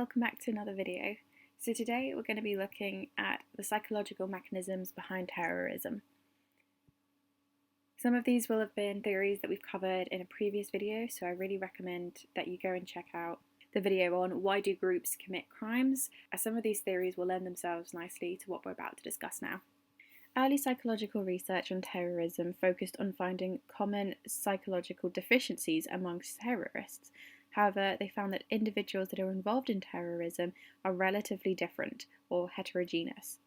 welcome back to another video. So today we're going to be looking at the psychological mechanisms behind terrorism. Some of these will have been theories that we've covered in a previous video, so I really recommend that you go and check out the video on why do groups commit crimes, as some of these theories will lend themselves nicely to what we're about to discuss now. Early psychological research on terrorism focused on finding common psychological deficiencies amongst terrorists. However, they found that individuals that are involved in terrorism are relatively different or heterogeneous,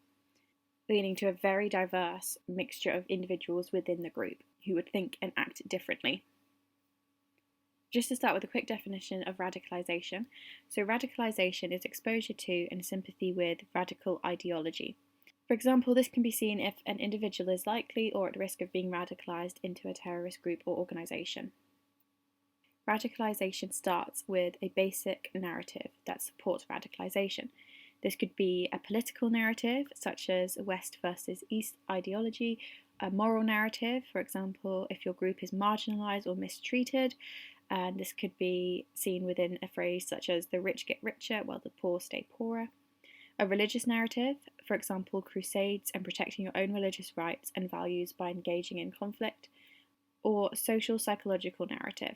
leading to a very diverse mixture of individuals within the group who would think and act differently. Just to start with a quick definition of radicalization. So radicalization is exposure to and sympathy with radical ideology. For example, this can be seen if an individual is likely or at risk of being radicalized into a terrorist group or organization. Radicalization starts with a basic narrative that supports radicalization. This could be a political narrative, such as West versus East ideology, a moral narrative, for example, if your group is marginalized or mistreated, and this could be seen within a phrase such as the rich get richer while the poor stay poorer. A religious narrative, for example, crusades and protecting your own religious rights and values by engaging in conflict. Or social psychological narrative,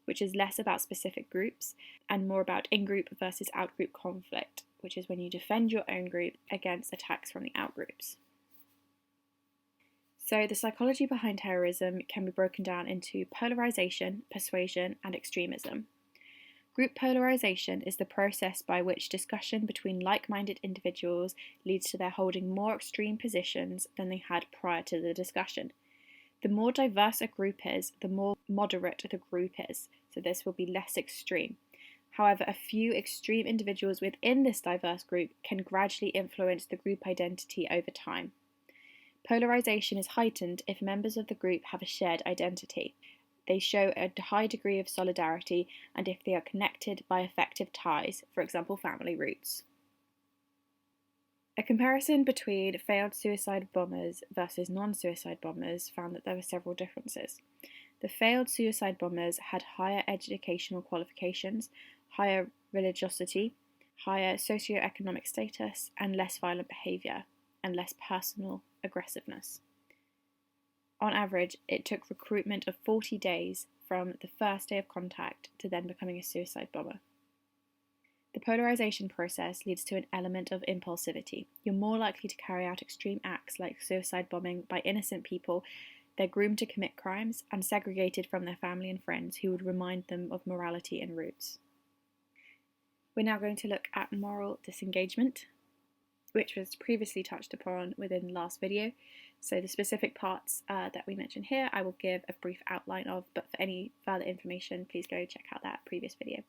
which is less about specific groups and more about in-group versus out-group conflict, which is when you defend your own group against attacks from the out-groups. So the psychology behind terrorism can be broken down into polarization, persuasion, and extremism. Group polarization is the process by which discussion between like-minded individuals leads to their holding more extreme positions than they had prior to the discussion. The more diverse a group is, the more moderate the group is, so this will be less extreme. However, a few extreme individuals within this diverse group can gradually influence the group identity over time. Polarization is heightened if members of the group have a shared identity. They show a high degree of solidarity and if they are connected by effective ties, for example, family roots. A comparison between failed suicide bombers versus non-suicide bombers found that there were several differences. The failed suicide bombers had higher educational qualifications, higher religiosity, higher socioeconomic status, and less violent behaviour, and less personal aggressiveness. On average, it took recruitment of 40 days from the first day of contact to then becoming a suicide bomber. The polarization process leads to an element of impulsivity. You're more likely to carry out extreme acts like suicide bombing by innocent people. They're groomed to commit crimes and segregated from their family and friends who would remind them of morality and roots. We're now going to look at moral disengagement, which was previously touched upon within the last video. So the specific parts that we mentioned here, I will give a brief outline of, but for any further information, please go check out that previous video.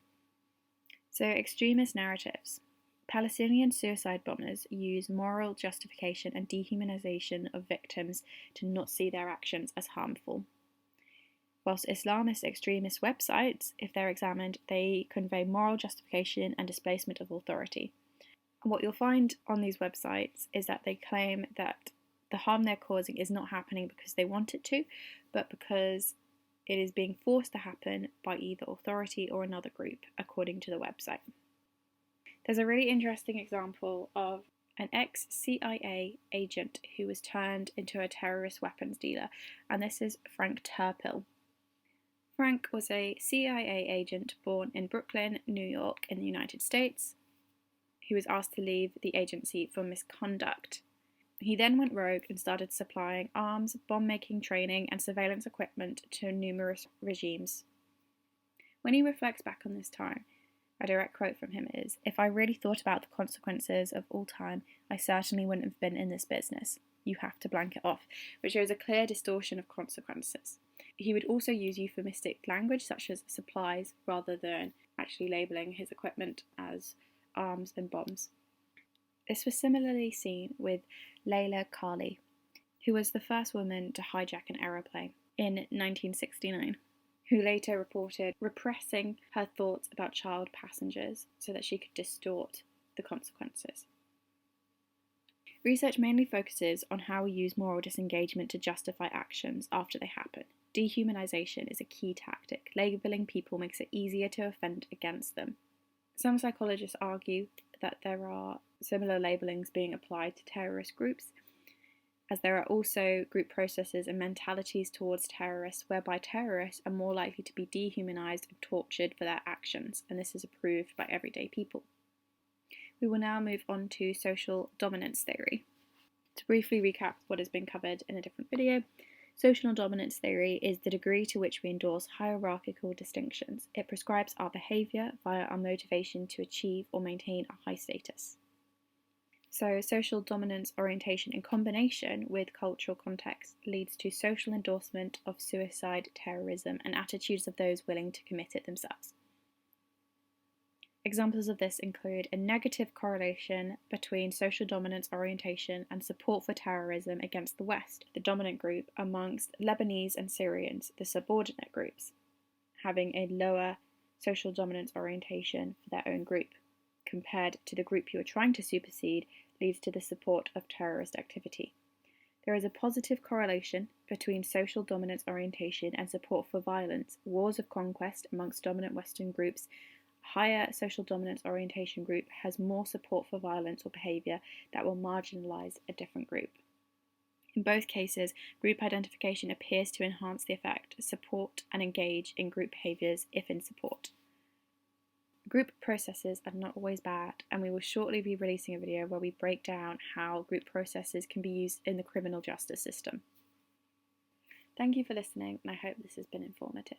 So, extremist narratives. Palestinian suicide bombers use moral justification and dehumanization of victims to not see their actions as harmful. Whilst Islamist extremist websites, if they're examined, they convey moral justification and displacement of authority. And what you'll find on these websites is that they claim that the harm they're causing is not happening because they want it to, but because it is being forced to happen by either authority or another group, according to the website. There's a really interesting example of an ex-CIA agent who was turned into a terrorist weapons dealer, and this is Frank Terpil. Frank was a CIA agent born in Brooklyn, New York, in the United States. He was asked to leave the agency for misconduct. He then went rogue and started supplying arms, bomb-making training, and surveillance equipment to numerous regimes. When he reflects back on this time, a direct quote from him is, "If I really thought about the consequences of all time, I certainly wouldn't have been in this business. You have to blank it off," which shows a clear distortion of consequences. He would also use euphemistic language such as supplies rather than actually labelling his equipment as arms and bombs. This was similarly seen with Leila Khaled, who was the first woman to hijack an aeroplane in 1969, who later reported repressing her thoughts about child passengers so that she could distort the consequences. Research mainly focuses on how we use moral disengagement to justify actions after they happen. Dehumanization is a key tactic. Labelling people makes it easier to offend against them. Some psychologists argue that there are similar labellings being applied to terrorist groups, as there are also group processes and mentalities towards terrorists whereby terrorists are more likely to be dehumanised and tortured for their actions, and this is approved by everyday people. We will now move on to social dominance theory. To briefly recap what has been covered in a different video, social dominance theory is the degree to which we endorse hierarchical distinctions. It prescribes our behaviour via our motivation to achieve or maintain a high status. So, social dominance orientation in combination with cultural context leads to social endorsement of suicide, terrorism, and attitudes of those willing to commit it themselves. Examples of this include a negative correlation between social dominance orientation and support for terrorism against the West, the dominant group, amongst Lebanese and Syrians, the subordinate groups, having a lower social dominance orientation for their own group, compared to the group you are trying to supersede, leads to the support of terrorist activity. There is a positive correlation between social dominance orientation and support for violence, wars of conquest amongst dominant Western groups. Higher social dominance orientation group has more support for violence or behaviour that will marginalise a different group. In both cases, group identification appears to enhance the effect, support and engage in group behaviours if in support. Group processes are not always bad, and we will shortly be releasing a video where we break down how group processes can be used in the criminal justice system. Thank you for listening, and I hope this has been informative.